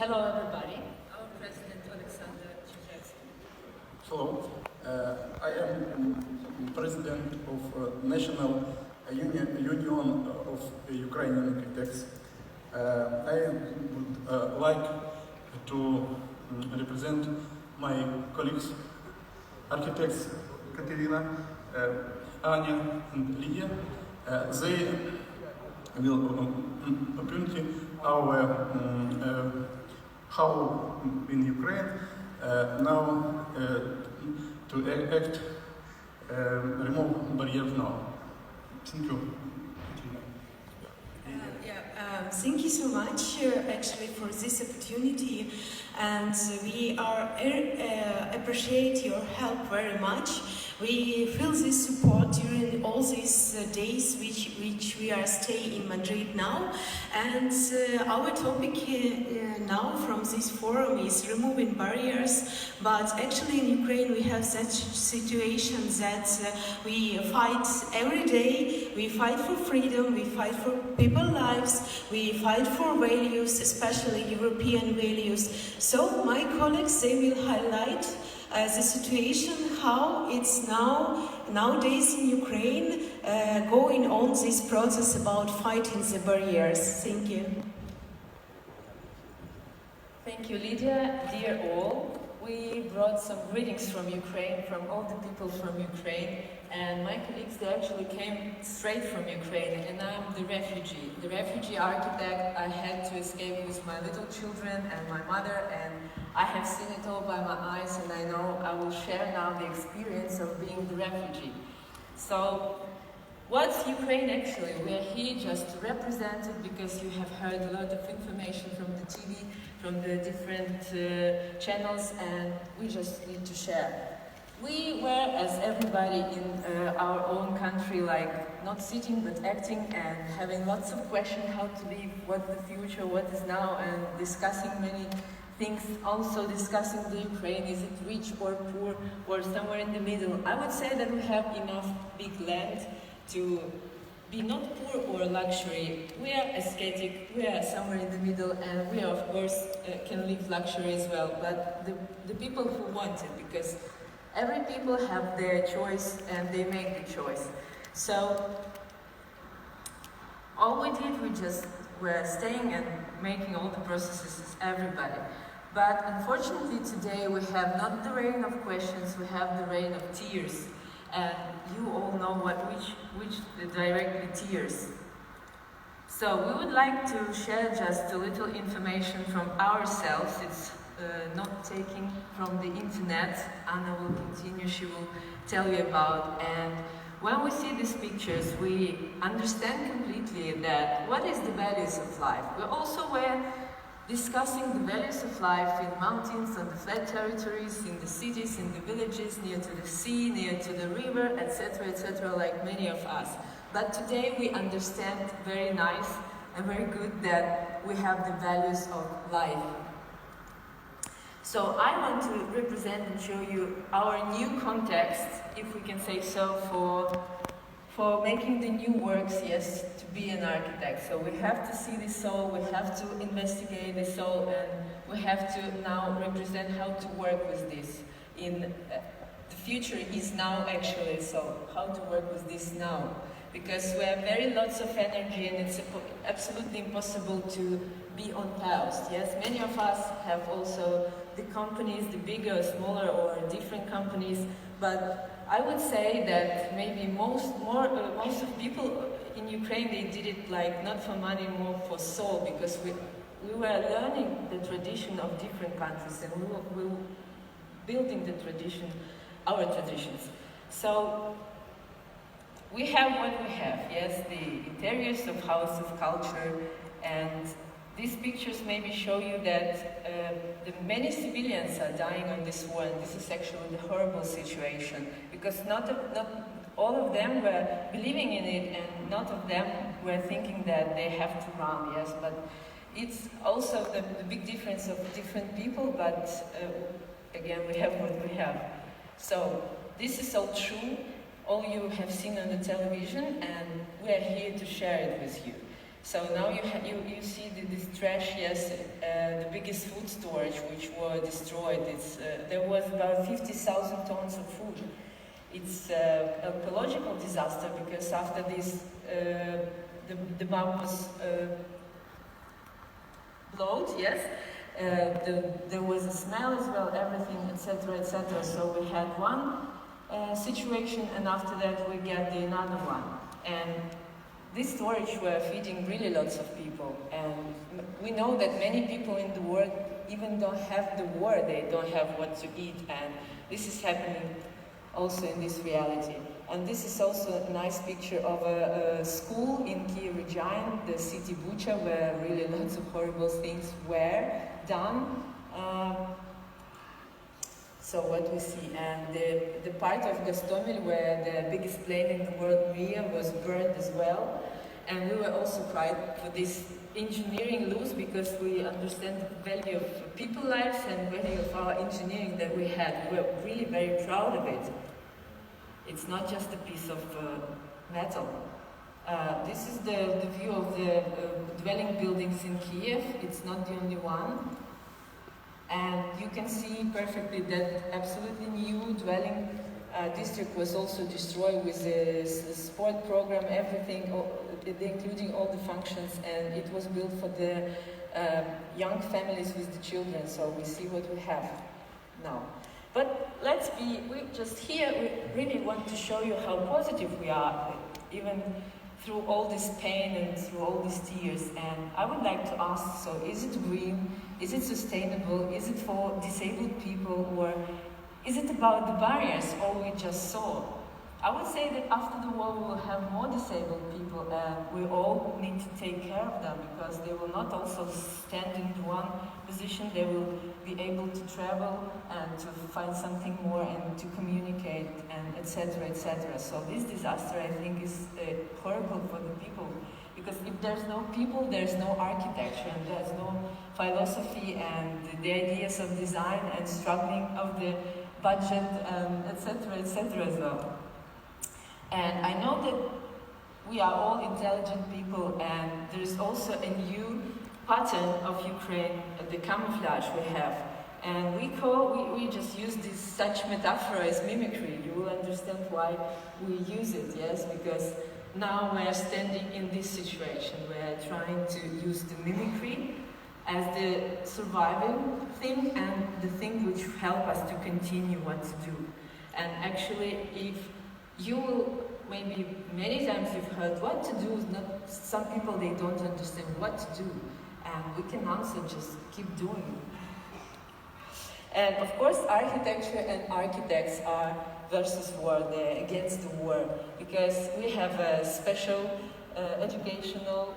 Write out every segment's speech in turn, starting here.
Hello everybody, our President Alexander Chizhevsky. Hello, I am President of National Union of Ukrainian Architects. I would like to represent my colleagues, architects Katerina, Anya and Lydia. They will present our how in Ukraine now to act remove barriers now. Thank you. Thank you so much actually for this opportunity, and we appreciate your help very much. We feel this support during all these days which we are staying in Madrid now, and our topic now from this forum is removing barriers. But actually in Ukraine we have such situation that we fight every day. We fight for freedom, we fight for people's lives, we fight for values, especially European values. So my colleagues, they will highlight the situation, how it's nowadays in Ukraine going on this process about fighting the barriers. Thank you. Thank you, Lydia. Dear all, we brought some greetings from Ukraine, from all the people from Ukraine, and my colleagues, they actually came straight from Ukraine, and I'm the refugee architect. I had to escape with my little children and my mother, and I have seen it all by my eyes, and I know I will share now the experience of being the refugee. So, what's Ukraine actually? We are here just to represent it because you have heard a lot of information from the TV, from the different channels, and we just need to share. We were, as everybody in our own country, like not sitting but acting and having lots of questions how to live, what the future, what is now, and discussing many things, also discussing the Ukraine, is it rich or poor or somewhere in the middle. I would say that we have enough big land to be not poor or luxury. We are ascetic, we are somewhere in the middle, and we of course can live luxury as well, but the people who want it, because every people have their choice and they make the choice. So all we did, we just were staying and making all the processes as everybody. But unfortunately today we have not the rain of questions, we have the rain of tears. And you all know which directly tears. So we would like to share just a little information from ourselves. It's not taken from the internet. Anna will continue, she will tell you about. And when we see these pictures, we understand completely that what is the values of life. We also were discussing the values of life in mountains, on the flat territories, in the cities, in the villages, near to the sea, near to the river, etc., like many of us. But today we understand very nice and very good that we have the values of life. So I want to represent and show you our new context, if we can say so, for making the new works, yes, to be an architect. So we have to see the soul, we have to investigate the soul, and we have to now represent how to work with this. The future is now actually, so how to work with this now. Because we have very lots of energy and it's absolutely impossible to be on pause. Yes, many of us have also the companies, the bigger or smaller or different companies, but I would say that maybe most of people in Ukraine, they did it like not for money, more for soul, because we were learning the tradition of different countries and we were building the tradition, our traditions. So we have what we have, yes, the interiors of House of Culture, and these pictures maybe show you that the many civilians are dying on this war, and this is actually the horrible situation, because not all of them were believing in it, and not of them were thinking that they have to run, yes, but it's also the big difference of different people, but again, we have what we have. So this is all true, all you have seen on the television, and we are here to share it with you. So now you see this trash, yes, the biggest food storage which were destroyed. There was about 50,000 tons of food. It's an ecological disaster because after this, the bomb was blown, yes. There was a smell as well, everything, etc., etc. So we had one situation, and after that we get another one. And this storage were feeding really lots of people. And we know that many people in the world even don't have the war, they don't have what to eat. And this is happening also in this reality. And this is also a nice picture of a school in Kiev region, the city Bucha, where really lots of horrible things were done. So what we see, and the part of Gostomel where the biggest plane in the world, Mia, was burned as well. And we were also proud for this engineering loss because we understand the value of people lives and value of our engineering that we had. We were really very proud of it. It's not just a piece of metal. This is the view of the dwelling buildings in Kiev. It's not the only one. And you can see perfectly that absolutely new dwelling district was also destroyed with the sport program, everything, including all the functions, and it was built for the young families with the children, so we see what we have now. But we just here, we really want to show you how positive we are, even through all this pain and through all these tears. And I would like to ask, so is it green? Is it sustainable? Is it for disabled people? Or is it about the barriers, all we just saw? I would say that after the war we will have more disabled people, and we all need to take care of them because they will not also stand in one position. They will be able to travel and to find something more and to communicate and etc., etc. So this disaster, I think, is horrible for the people because if there's no people, there's no architecture and there's no philosophy and the ideas of design and struggling of the budget and etc., etc. as well. And I know that we are all intelligent people, and there is also a new pattern of Ukraine, the camouflage we have. And we just use this such metaphor as mimicry. You will understand why we use it, yes? Because now we are standing in this situation. We are trying to use the mimicry as the surviving thing and the thing which help us to continue what to do. And actually, if you will, maybe many times you've heard what to do, some people, they don't understand what to do. And we can answer, just keep doing it. And of course, architecture and architects are versus war, they're against the war, because we have a special educational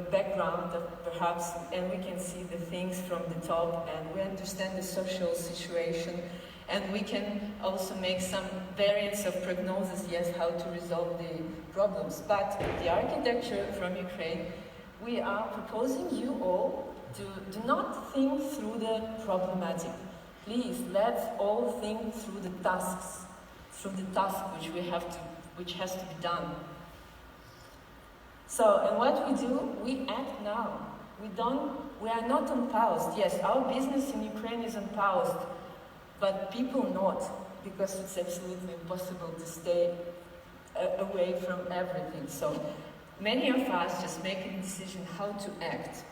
background, perhaps, and we can see the things from the top, and we understand the social situation. And we can also make some variants of prognosis, yes, how to resolve the problems. But the architecture from Ukraine, we are proposing you all to do not think through the problematic. Please, let's all think through the tasks, which has to be done. So, and what we do, we act now. We are not unpaused. Yes, our business in Ukraine is unpaused. But people not, because it's absolutely impossible to stay away from everything. So many of us just make a decision how to act.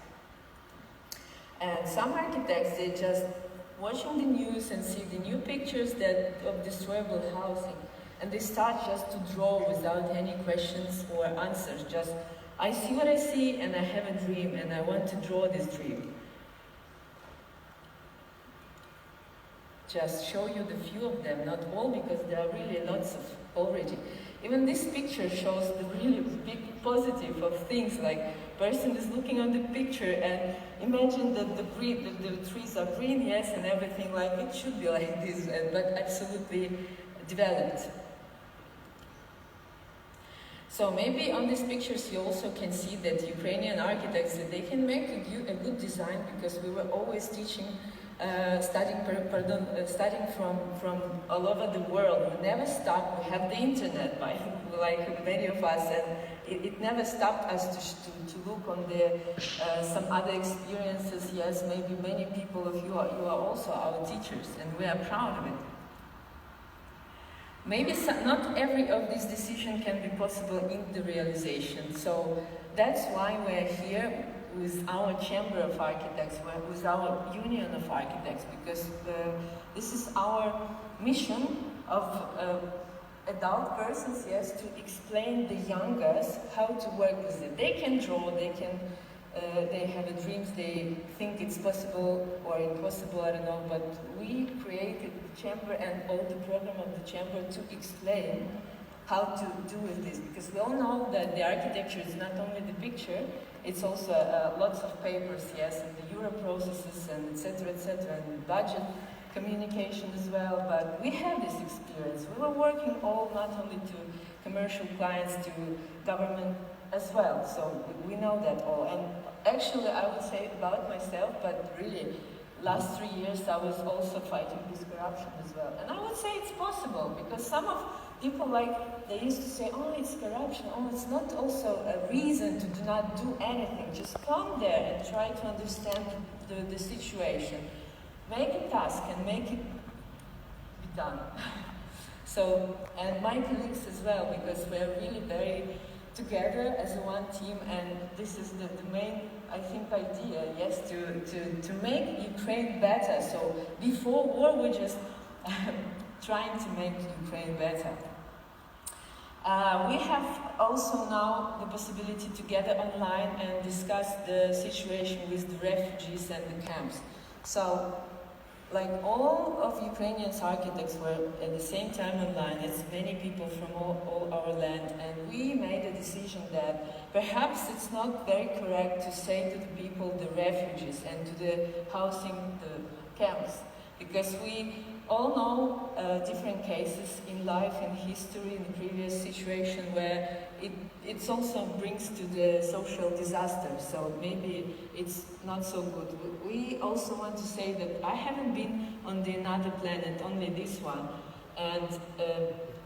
And some architects, they just watching the news and see the new pictures of destroyable housing, and they start just to draw without any questions or answers. Just, I see what I see, and I have a dream, and I want to draw this dream. Just show you the few of them, not all, because there are really lots of already. Even this picture shows the really big positive of things, like person is looking on the picture and imagine that the trees are green, yes, and everything like it should be like this, but absolutely developed. So maybe on these pictures you also can see that Ukrainian architects, they can make a good design, because we were always teaching studying from all over the world. We never stop. We have the internet, like many of us, and it never stopped us to look on the some other experiences. Yes, maybe many people of you are also our teachers, and we are proud of it. Maybe not every of these decisions can be possible in the realization, so that's why we're here with our Chamber of Architects, with our Union of Architects, because this is our mission of adult persons, yes, to explain the youngest how to work with it. They can draw, they have dreams, they think it's possible or impossible, I don't know, but we created the Chamber and all the program of the Chamber to explain how to do with this, because we all know that the architecture is not only the picture, it's also lots of papers, yes, and the Euro processes and etc., and budget communication as well, but we have this experience. We were working all not only to commercial clients, to government as well, so we know that all. And actually I would say about myself, but really last 3 years I was also fighting this corruption as well. And I would say it's possible, because some of people, like, they used to say, oh, it's corruption, oh, it's not also a reason to do not do anything. Just come there and try to understand the situation. Make a task and make it be done. So, and my colleagues as well, because we're really very together as a one team, and this is the main, I think, idea, yes, to make Ukraine better. So before war, we're just trying to make Ukraine better. We have also now the possibility to gather online and discuss the situation with the refugees and the camps. So, like, all of Ukrainians architects were at the same time online. It's many people from all our land, and we made a decision that perhaps it's not very correct to say to the people, the refugees, and to the housing, the camps, because we all know different cases in life and history in the previous situation where it also brings to the social disaster, so maybe it's not so good. We also want to say that I haven't been on another planet, only this one, and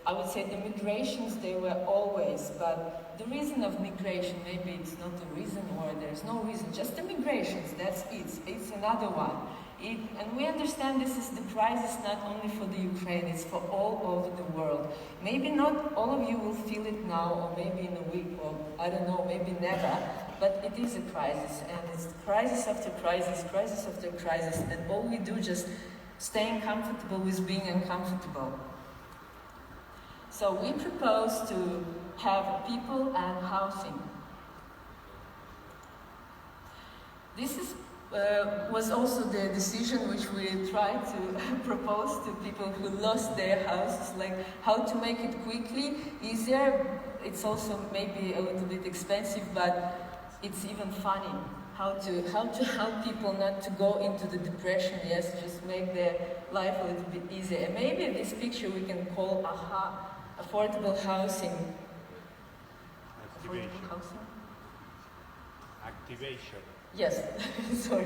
I would say the migrations, they were always, but the reason of migration, maybe it's not a reason or there's no reason, just the migrations, that's it, it's another one. And we understand this is the crisis not only for the Ukraine, it's for all over the world. Maybe not all of you will feel it now, or maybe in a week, or I don't know, maybe never, but it is a crisis, and it's crisis after crisis, crisis after crisis, and all we do just staying comfortable with being uncomfortable. So we propose to have people and housing. This was also the decision which we tried to propose to people who lost their houses, like how to make it quickly, easier. It's also maybe a little bit expensive, but it's even funny. How to help people not to go into the depression, yes, just make their life a little bit easier. And maybe this picture we can call affordable housing. Activation. Affordable housing? Activation. Yes, sorry.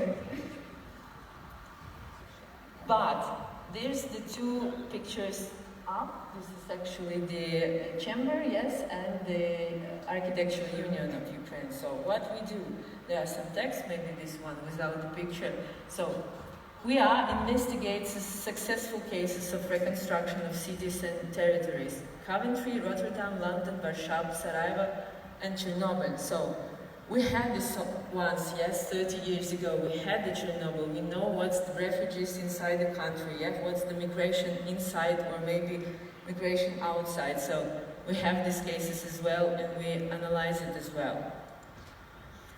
But there's the two pictures up. This is actually the chamber, yes, and the Architectural Union of Ukraine. So what we do, there are some text, maybe this one without the picture. So we investigate successful cases of reconstruction of cities and territories. Coventry, Rotterdam, London, Warsaw, Sarajevo, and Chernobyl. So we had this once, yes, 30 years ago, we had the Chernobyl. We know what's the refugees inside the country, yeah? What's the migration inside or maybe migration outside. So we have these cases as well, and we analyze it as well.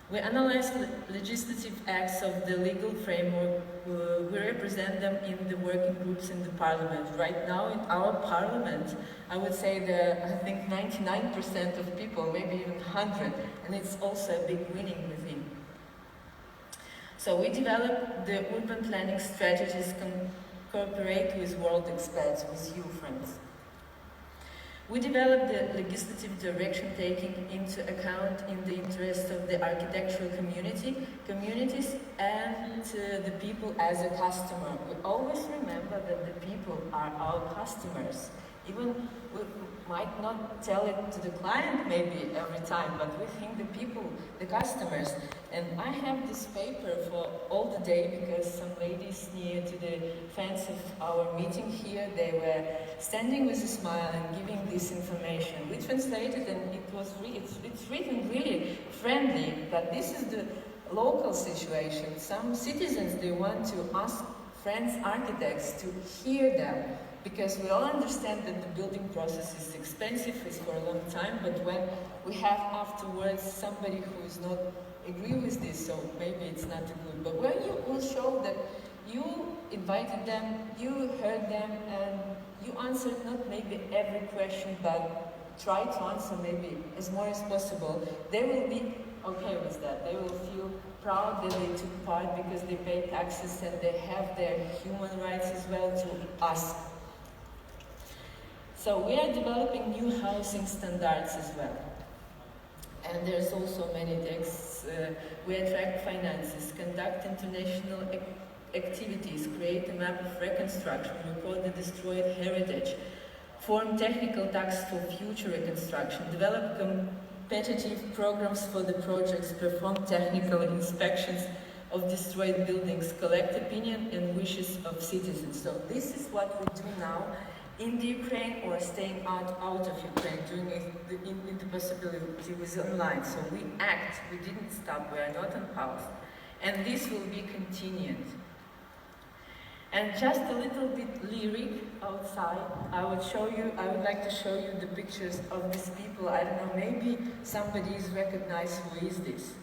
We analyze legislative acts of the legal framework. We represent them in the working groups in the parliament. Right now in our parliament, I would say that I think 99% of people, maybe even 100, and it's also a big winning within. So we develop the urban planning strategies, cooperate with world experts, with you friends. We develop the legislative direction taking into account in the interest of the architectural communities, and the people as a customer. We always remember that the people are our customers. Even might not tell it to the client maybe every time, but we think the people, the customers. And I have this paper for all the day because some ladies near to the fence of our meeting here, they were standing with a smile and giving this information. We translated and it's written really friendly, but this is the local situation. Some citizens, they want to ask French architects to hear them, because we all understand that the building process is expensive, it's for a long time, but when we have afterwards somebody who is not agree with this, so maybe it's not good. But when you will show that you invited them, you heard them, and you answered not maybe every question, but try to answer maybe as more as possible, they will be okay with that. They will feel proud that they took part because they pay taxes and they have their human rights as well to ask. So we are developing new housing standards as well. And there's also many texts. We attract finances, conduct international activities, create a map of reconstruction, report the destroyed heritage, form technical tasks for future reconstruction, develop competitive programs for the projects, perform technical inspections of destroyed buildings, collect opinion and wishes of citizens. So this is what we do now in the Ukraine or staying out of Ukraine, doing it the possibility with online. So we act, we didn't stop, we are not on pause. And this will be continued. And just a little bit lyric outside, I would like to show you the pictures of these people. I don't know, maybe somebody is recognized who is this.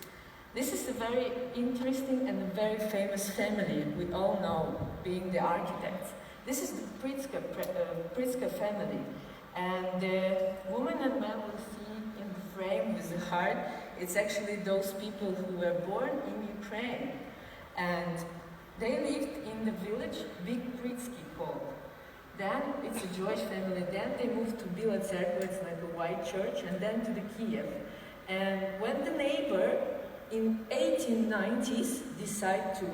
This is a very interesting and a very famous family we all know, being the architects. This is the Pritzker family, and the woman and man will see in the frame with the heart, it's actually those people who were born in Ukraine, and they lived in the village, Big Pritsky called. Then it's a Jewish family, then they moved to Bila Cerkva, it's like a white church, and then to the Kiev. And when the neighbor in 1890s decided to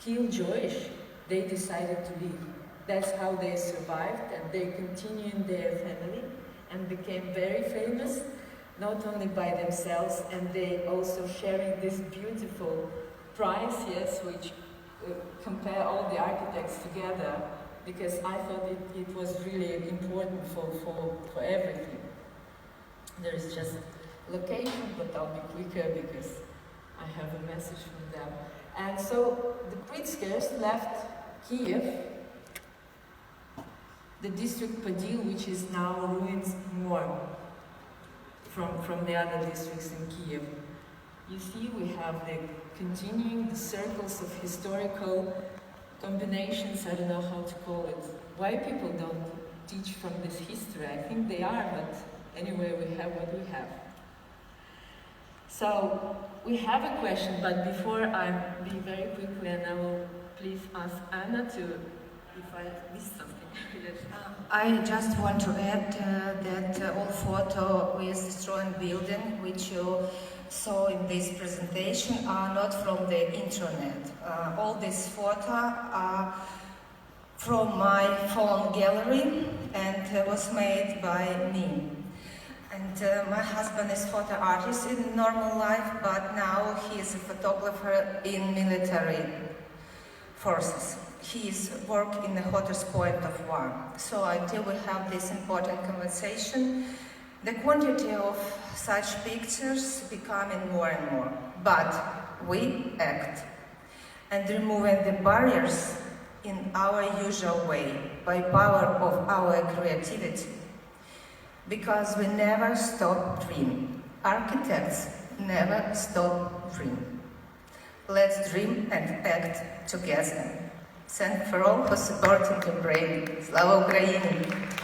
kill Jewish, they decided to leave. That's how they survived, and they continued their family and became very famous, not only by themselves, and they also sharing this beautiful prize, yes, which compare all the architects together, because I thought it was really important for everything. There is just location, but I'll be quicker because I have a message from them. And so the Pritskers left Kiev, the district Podil, which is now ruined more from the other districts in Kiev. You see, we have the continuing the circles of historical combinations, I don't know how to call it. Why people don't teach from this history? I think they are, but anyway, we have what we have. So, we have a question, but before I be very quickly, and I will please ask Anna to, if I missed something. Yes. I just want to add that all photo with destroyed building, which you saw in this presentation, are not from the internet. All these photos are from my phone gallery and was made by me. And my husband is photo artist in normal life, but now he is a photographer in military forces. He is work in the hottest point of war. So until we have this important conversation, the quantity of such pictures becoming more and more. But we act and removing the barriers in our usual way by power of our creativity. Because we never stop dreaming. Architects never stop dreaming. Let's dream and act together. Thank for all for supporting Ukraine. Slava Ukraini!